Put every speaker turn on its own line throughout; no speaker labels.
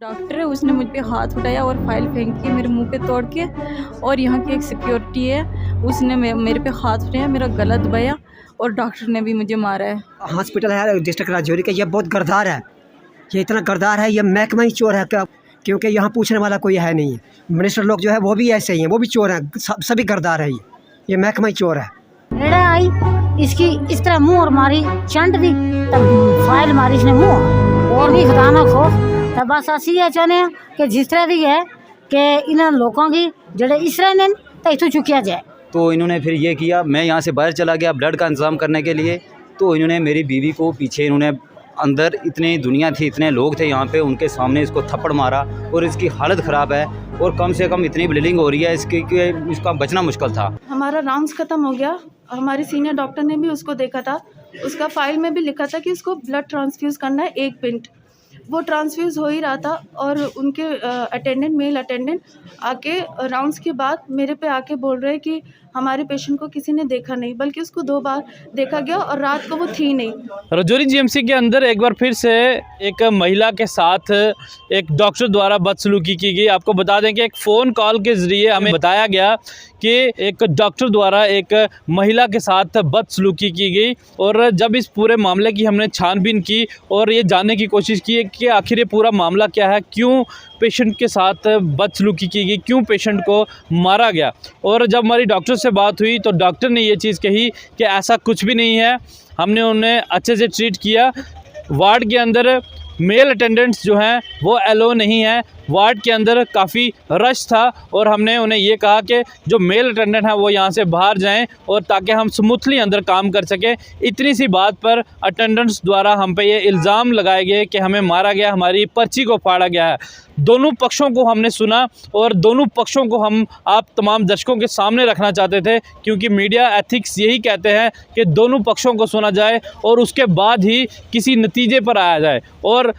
Doctor है, उसने मुझ पे हाथ उठाया और फाइल फेंकी मेरे मुंह पे तोड़ के। और यहाँ की एक सिक्योरिटी है, उसने मेरे पे हाथ उठाया, मेरा गला दबाया और डॉक्टर ने भी मुझे मारा है।
हॉस्पिटल है डिस्ट्रिक्ट राजौरी का, ये बहुत गरदार है, ये इतना गरदार है, ये महकमा ही चोर है क्योंकि यहाँ पूछने वाला कोई है नहीं। मिनिस्टर लोग जो है वो भी ऐसे ही हैं, वो भी चोर हैं, सभी गरदार है, ये महकमा ही चोर है।
आई इसकी इस तरह मुंह और मारी चंड दी, तब फाइल मारी इसने मुंह और भी खुदा ना खो। तब बस असी ये चाहते हैं कि जिस तरह भी है कि इन लोगों की जड़े इस तरह ने तो इतों चुकिया जाए।
तो इन्होंने फिर ये किया, मैं यहाँ से बाहर चला गया ब्लड का इंतज़ाम करने के लिए, तो इन्होंने मेरी बीवी को पीछे, इन्होंने अंदर इतनी दुनिया थी, इतने लोग थे यहाँ पे, उनके सामने इसको थप्पड़ मारा और इसकी हालत ख़राब है और कम से कम इतनी ब्लीडिंग हो रही है इसकी कि इसका बचना मुश्किल था।
हमारा राउंड्स ख़त्म हो गया, हमारे सीनियर डॉक्टर ने भी उसको देखा था, उसका फाइल में भी लिखा था कि उसको ब्लड ट्रांसफ्यूज़ करना है 1 पिंट। वो ट्रांसफ्यूज़ हो ही रहा था और उनके अटेंडेंट, मेल अटेंडेंट आके राउंड्स के बाद मेरे पे आके बोल रहे हैं कि हमारे पेशेंट को किसी ने देखा नहीं, बल्कि उसको 2 बार देखा गया और रात को वो थी नहीं।
राजौरी जीएमसी के अंदर एक बार फिर से एक महिला के साथ एक डॉक्टर द्वारा बदसलूकी की गई। आपको बता दें कि एक फ़ोन कॉल के ज़रिए हमें बताया गया कि एक डॉक्टर द्वारा एक महिला के साथ बदसलूकी की गई। और जब इस पूरे मामले की हमने छानबीन की और ये जानने की कोशिश की कि आखिर ये पूरा मामला क्या है, क्यों पेशेंट के साथ बदसलूकी की गई, क्यों पेशेंट को मारा गया, और जब हमारी डॉक्टर से बात हुई तो डॉक्टर ने ये चीज़ कही कि ऐसा कुछ भी नहीं है, हमने उन्हें अच्छे से ट्रीट किया। वार्ड के अंदर मेल अटेंडेंट्स जो हैं वो अलो नहीं है, वार्ड के अंदर काफ़ी रश था और हमने उन्हें ये कहा कि जो मेल अटेंडेंट हैं वो यहाँ से बाहर जाएं और ताकि हम स्मूथली अंदर काम कर सकें। इतनी सी बात पर अटेंडेंट्स द्वारा हम पे ये इल्ज़ाम लगाए गए कि हमें मारा गया, हमारी पर्ची को फाड़ा गया है। दोनों पक्षों को हमने सुना और दोनों पक्षों को हम आप तमाम दर्शकों के सामने रखना चाहते थे, क्योंकि मीडिया एथिक्स यही कहते हैं कि दोनों पक्षों को सुना जाए और उसके बाद ही किसी नतीजे पर आया जाए। और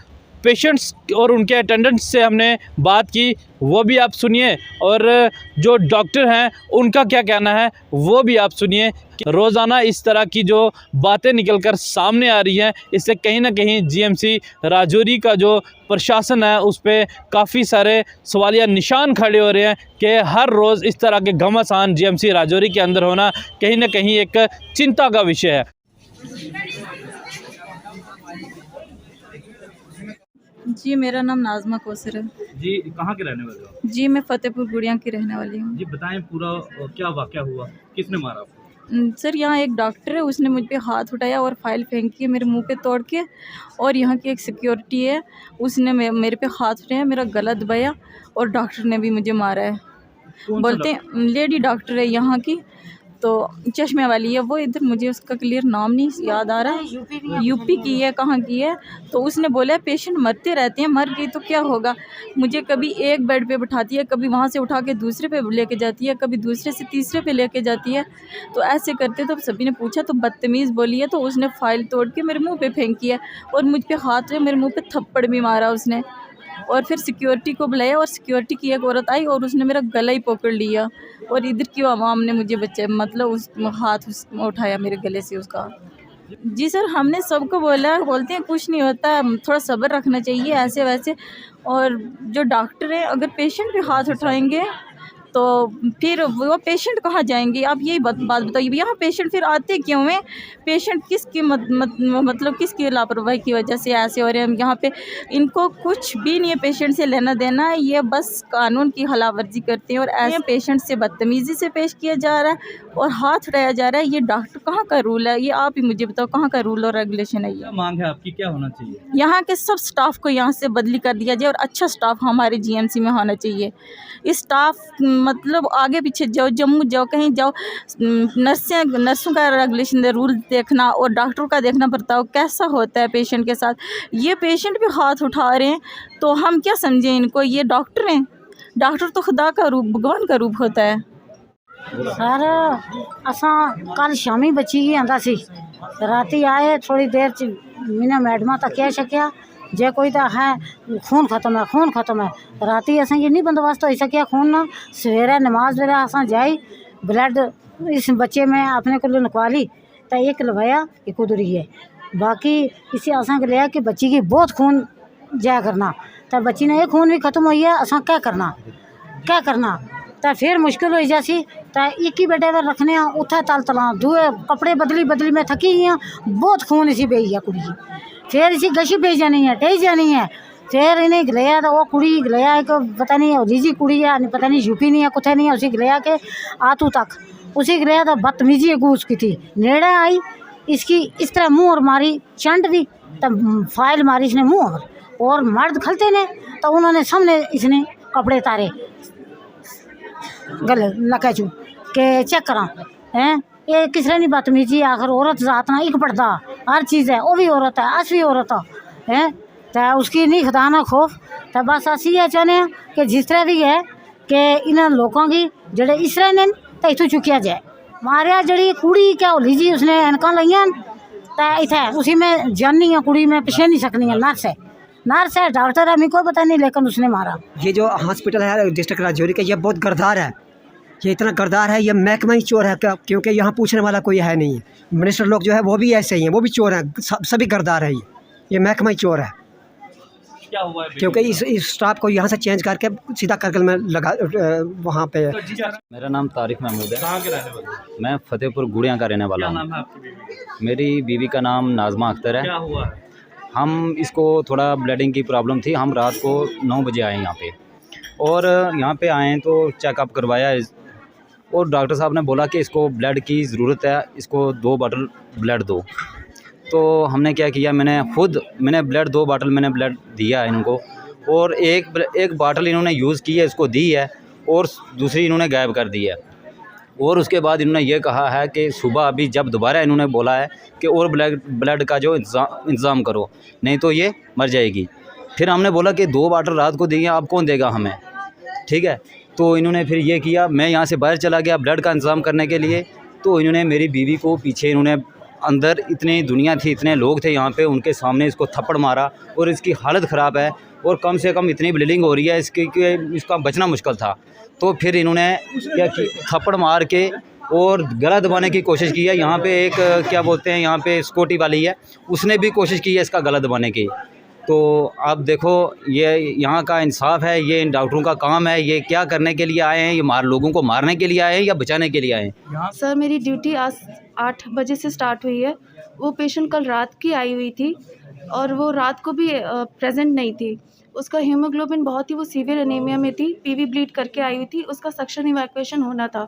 पेशेंट्स और उनके अटेंडेंट्स से हमने बात की, वो भी आप सुनिए, और जो डॉक्टर हैं उनका क्या कहना है वो भी आप सुनिए। रोज़ाना इस तरह की जो बातें निकलकर सामने आ रही हैं, इससे कहीं ना कहीं जीएमसी राजौरी का जो प्रशासन है उस पर काफ़ी सारे सवालिया निशान खड़े हो रहे हैं कि हर रोज़ इस तरह के घमासान जीएमसी राजौरी के अंदर होना कहीं ना कहीं एक चिंता का विषय है।
जी, मेरा नाम नाज़मा कौसर है।
जी, कहाँ के रहने वाले हो?
जी, मैं फतेहपुर गुड़िया की रहने वाली हूँ।
जी बताएं पूरा क्या वाक़या हुआ, किसने मारा आपको?
सर, यहाँ एक डॉक्टर है, उसने मुझ पे हाथ उठाया और फाइल फेंकी मेरे मुंह पे तोड़ के। और यहाँ की एक सिक्योरिटी है, उसने मेरे पे हाथ उठाया, मेरा गला दबाया और डॉक्टर ने भी मुझे मारा है। बोलते हैं लेडी डॉक्टर है यहाँ की, तो चश्मे वाली है वो, इधर मुझे उसका क्लियर नाम नहीं याद आ रहा, यूपी की है, कहाँ की है। तो उसने बोला पेशेंट मरते रहते हैं, मर गई तो क्या होगा। मुझे कभी एक बेड पे बिठाती है, कभी वहाँ से उठा के दूसरे पे लेके जाती है, कभी दूसरे से तीसरे पे लेके जाती है। तो ऐसे करते तो सभी ने पूछा तो बदतमीज़ बोली है, तो उसने फाइल तोड़ के मेरे मुँह पे फेंकी है और मुझ पे हाथ में मेरे मुँह पे थप्पड़ भी मारा उसने। और फिर सिक्योरिटी को बुलाया और सिक्योरिटी की एक औरत आई और उसने मेरा गला ही पकड़ लिया और इधर की आवाम ने मुझे बच्चे मतलब उस हाथ उठाया मेरे गले से उसका। जी सर, हमने सबको बोला, बोलते हैं कुछ नहीं होता, थोड़ा सब्र रखना चाहिए ऐसे वैसे। और जो डॉक्टर हैं अगर पेशेंट पे हाथ उठाएंगे तो फिर वो पेशेंट कहाँ जाएंगे। आप यही बात बताइए, यहाँ पेशेंट फिर आते क्यों हैं? पेशेंट किसकी मतलब किसकी लापरवाही की वजह से ऐसे हो रहे हैं यहाँ पे? इनको कुछ भी नहीं है पेशेंट से लेना देना, ये बस कानून की खिलाफवर्जी करते हैं और ऐसे पेशेंट से बदतमीज़ी से पेश किया जा रहा है और हाथ उठाया जा रहा है। ये डॉक्टर कहाँ का रूल है? ये आप ही मुझे बताओ, कहाँ का रूल और रेगुलेशन है ये?
क्या मांग है आपकी, क्या होना चाहिए?
यहाँ के सब स्टाफ को यहाँ से बदली कर दिया जाए और अच्छा स्टाफ हमारे जीएमसी में होना चाहिए। इस स्टाफ मतलब आगे पीछे जाओ, जम्मू जाओ, कहीं जाओ, नर्सों का रेगुलेशन रूल देखना और डॉक्टरों का देखना पड़ता हो कैसा होता है पेशेंट के साथ। ये पेशेंट पे हाथ उठा रहे हैं तो हम क्या समझें इनको? ये डॉक्टर हैं? डॉक्टर तो खुदा का रूप, भगवान का रूप होता है।
सर असा कल शामी बची गई आंदा सी, राती आए थोड़ी देर च मैंने मैडमा तक कह सकिया जे कोई तो है खून खत्म है, खून खत्म है। राती असें ये नहीं बंदोबस्त हो सकिया खून ना, सवेरे नमाज वेले असें जाई ब्लड इस बच्चे में अपने को निकवा ली तो एक लवाया एक उधरी है, बाकी इसे असें लिया कि बच्ची की बहुत खून जाया करना तो बच्ची ने एक खून भी खत्म हुई है, असा क्या करना तो फिर मुश्किल हो जैसी तो एक ही बेटे पर रखने उठा तल तला दुए कपड़े बदली मैं थकी ही हाँ, बहुत खून इसी बेई है कुड़ी, फिर इसी गशी पे जानी है टेई जानी है, फिर इन्हें गलिया तो वो कुड़ी गलिया एक पता नहीं रिजी कुड़ी है, पता नहीं यूपी नहीं है कुछ नहीं है, उसी गलिया के आतू तक उसी गलिया तो बदतमीजी अगू उसकी थी, नेड़े आई इसकी इस तरह मुँह और मारी चंड दी तो फाइल मारी इसने मुँह और मर्द खलते ने तो उन्होंने सामने इसने कपड़े तारे गले लकैचू के चेक करा हैं ये किसने नहीं बदतमीजी, आखिर औरत जात ना एक पर्दा हर चीज़ है, वो भी औरत है अस भी औरत है तो उसकी नहीं खुदा ना खौफ, तो बस असी ये चाहते हैं कि जिस तरह भी है कि इन लोगों की जड़े इस तरह ने तो इतों चुकिया जाए, मारिया जड़ी कुड़ी क्या हो लीजी उसने एनक लिया तो इतना उसी में जाननी है कुड़ी में पिछे नहीं सकनी है, नर्स है डॉक्टर है मेरे को पता नहीं, लेकिन उसने मारा।
ये जो हॉस्पिटल है डिस्ट्रिक्ट राजौरी का ये बहुत गर्दार है, ये इतना गर्दार है, ये महकमा ही चोर है क्योंकि यहाँ पूछने वाला कोई है नहीं है। मिनिस्टर लोग जो है वो भी ऐसे ही हैं, वो भी चोर हैं, सभी गर्दार है, ये महकमा ही चोर है।
क्या हुआ है?
क्योंकि इस स्टाफ को यहाँ से चेंज करके सीधा करगिल में लगा वहाँ पे।
मेरा नाम तारिक महमूद है।
कहाँ के रहने वाले?
मैं फतेहपुर गुड़िया का रहने वाला
क्या
हूँ।
नाम है आपकी बीवी का?
मेरी बीवी का नाम नाज़मा अख्तर है।
क्या हुआ है?
हम इसको थोड़ा ब्लीडिंग की प्रॉब्लम थी, हम रात को 9 बजे आए यहाँ पे और यहाँ पे आए तो चेकअप करवाया और डॉक्टर साहब ने बोला कि इसको ब्लड की ज़रूरत है, इसको 2 बॉटल ब्लड दो। तो हमने क्या किया, मैंने ब्लड 2 बॉटल मैंने ब्लड दिया है इनको और एक बॉटल इन्होंने यूज़ की है, इसको दी है और दूसरी इन्होंने गायब कर दी है। और उसके बाद इन्होंने ये कहा है कि सुबह अभी जब दोबारा इन्होंने बोला है कि और ब्लड का जो इंतज़ाम करो नहीं तो ये मर जाएगी। फिर हमने बोला कि 2 बॉटल रात को दिए, अब कौन देगा हमें, ठीक है। तो इन्होंने फिर ये किया, मैं यहाँ से बाहर चला गया ब्लड का इंतज़ाम करने के लिए, तो इन्होंने मेरी बीवी को पीछे इन्होंने अंदर इतनी दुनिया थी, इतने लोग थे यहाँ पे, उनके सामने इसको थप्पड़ मारा और इसकी हालत ख़राब है और कम से कम इतनी ब्लीडिंग हो रही है इसकी कि इसका बचना मुश्किल था। तो फिर इन्होंने क्या कि थप्पड़ मार के और गला दबाने की कोशिश की है। यहाँ पे एक क्या बोलते हैं, यहाँ पे सिक्योरिटी वाली है, उसने भी कोशिश की है इसका गला दबाने की। तो आप देखो ये यहाँ का इंसाफ है, ये इन डॉक्टरों का काम है, ये क्या करने के लिए आए हैं, ये लोगों को मारने के लिए आए हैं या बचाने के लिए आए हैं?
सर मेरी ड्यूटी आज 8 बजे से स्टार्ट हुई है। वो पेशेंट कल रात की आई हुई थी और वो रात को भी प्रेजेंट नहीं थी। उसका हीमोग्लोबिन बहुत ही, वो सीवियर एनीमिया में थी, पीवी ब्लीड करके आई हुई थी, उसका सक्शन इवैक्यूएशन होना था।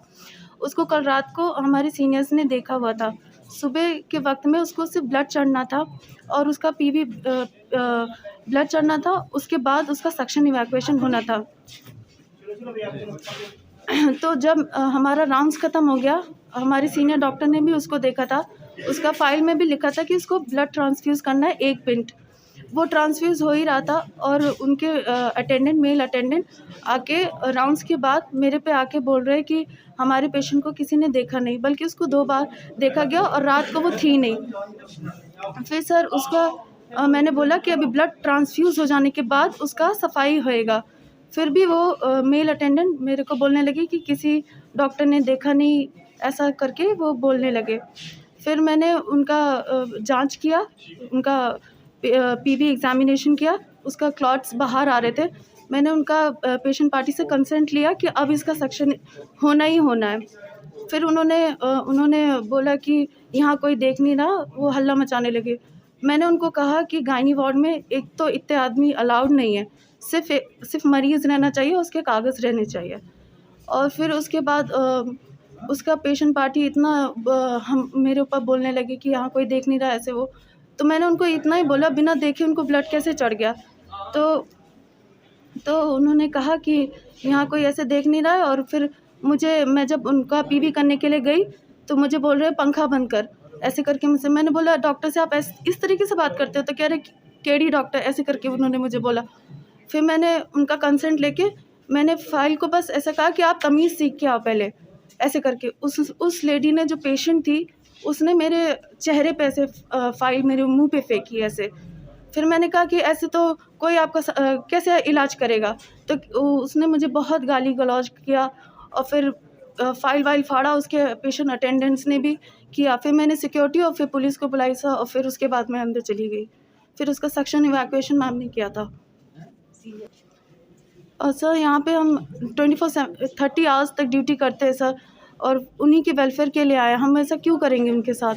उसको कल रात को हमारे सीनियर्स ने देखा हुआ था, सुबह के वक्त में उसको सिर्फ ब्लड चढ़ना था और उसका पीवी ब्लड चढ़ना था, उसके बाद उसका सक्शन इवैक्यूएशन होना था। तो जब हमारा राउंड्स ख़त्म हो गया, हमारे सीनियर डॉक्टर ने भी उसको देखा था, उसका फाइल में भी लिखा था कि उसको ब्लड ट्रांसफ्यूज़ करना है 1 पिंट। वो ट्रांसफ्यूज़ हो ही रहा था और उनके मेल अटेंडेंट आके राउंड्स के बाद मेरे पे आके बोल रहे हैं कि हमारे पेशेंट को किसी ने देखा नहीं, बल्कि उसको 2 बार देखा गया और रात को वो थी नहीं। फिर सर उसका मैंने बोला कि अभी ब्लड ट्रांसफ्यूज़ हो जाने के बाद उसका सफाई होएगा। फिर भी वो मेल अटेंडेंट मेरे को बोलने लगे कि किसी डॉक्टर ने देखा नहीं, ऐसा करके वो बोलने लगे। फिर मैंने उनका जांच किया, उनका पीवी एग्ज़ामिनेशन किया, उसका क्लॉट्स बाहर आ रहे थे। मैंने उनका पेशेंट पार्टी से कंसेंट लिया कि अब इसका सक्शन होना ही होना है। फिर उन्होंने बोला कि यहाँ कोई देख नहीं रहा, वो हल्ला मचाने लगे। मैंने उनको कहा कि गायनी वार्ड में एक तो इतने आदमी अलाउड नहीं है, सिर्फ मरीज़ रहना चाहिए, उसके कागज़ रहने चाहिए। और फिर उसके बाद उसका पेशेंट पार्टी इतना हम मेरे ऊपर बोलने लगे कि यहाँ कोई देख नहीं रहा, ऐसे वो। तो मैंने उनको इतना ही बोला, बिना देखे उनको ब्लड कैसे चढ़ गया। तो उन्होंने कहा कि यहाँ कोई ऐसे देख नहीं रहा है। और फिर मैं जब उनका पीवी करने के लिए गई तो मुझे बोल रहे पंखा बंद कर, ऐसे करके मुझसे। मैंने बोला डॉक्टर से आप इस तरीके से बात करते हो? तो कह रहे केडी डॉक्टर, ऐसे करके उन्होंने मुझे बोला। फिर मैंने उनका कंसेंट लेके मैंने फ़ाइल को बस ऐसा कहा कि आप तमीज़ सीख के आओ पहले, ऐसे करके। उस लेडी ने, जो पेशेंट थी, उसने मेरे चेहरे पे ऐसे फ़ाइल मेरे मुंह पे फेंकी ऐसे। फिर मैंने कहा कि ऐसे तो कोई आपका कैसे इलाज करेगा? तो उसने मुझे बहुत गाली गलौज किया और फिर फ़ाइल वाइल फाड़ा, उसके पेशेंट अटेंडेंट्स ने भी किया। फिर मैंने सिक्योरिटी और फिर पुलिस को बुलाई सा और फिर उसके बाद मैं अंदर चली गई। फिर उसका सक्शन इवैक्यूएशन मैम ने किया था। और सर यहाँ पे हम 30 आवर्स तक ड्यूटी करते हैं सर, और उन्हीं के वेलफेयर के लिए आए, हम ऐसा क्यों करेंगे उनके साथ।